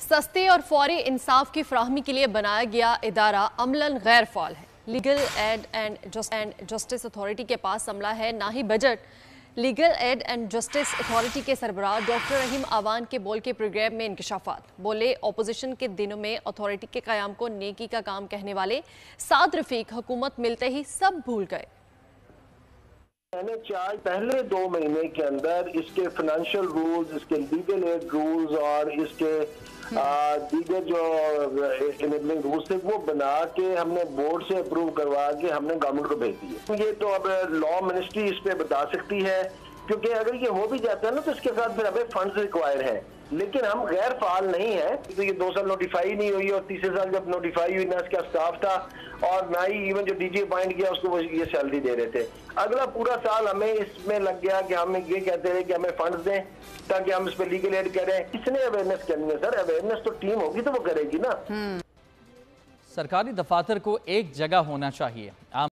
सस्ते और फौरी इंसाफ की फराहमी के लिए बनाया गया इदारा अमलन गैर फाल है। Legal aid and justice authority के पास अमला है ना ही बजट। Legal aid and justice authority के सरबराह डॉक्टर रहीम आवान के बोल के प्रोग्राम में इंकशाफात। बोले, ऑपोजिशन के दिनों में अथॉरिटी के क़याम को नेकी का काम कहने वाले साद रफीक हुकूमत मिलते ही सब भूल गए। मैंने पहले 2 महीने के अंदर इसके फाइनेंशियल रूल्स, इसके लीगल एड रूल्स और इसके दीगर जो इनेबलिंग रूल्स थे वो बना के हमने बोर्ड से अप्रूव करवा के हमने गवर्नमेंट को भेज दिए। ये तो अब लॉ मिनिस्ट्री इस पे बता सकती है, क्योंकि अगर ये हो भी जाता है ना तो इसके साथ फिर हमें फंड्स रिक्वायर हैं, लेकिन हम गैर फाल नहीं है। तो ये 2 साल नोटिफाई नहीं हुई और तीसरे साल जब नोटिफाई हुई ना इसका स्टाफ था और ना ही इवन जो डीजी अपॉइंट किया उसको वो ये सैलरी दे रहे थे। अगला पूरा साल हमें इसमें लग गया कि हम ये कहते रहे कि हमें फंड्स दें ताकि हम इस पर लीगल एड करें। इसने अवेयरनेस करनी है सर, अवेयरनेस तो टीम होगी तो वो करेगी ना। सरकारी दफातर को एक जगह होना चाहिए।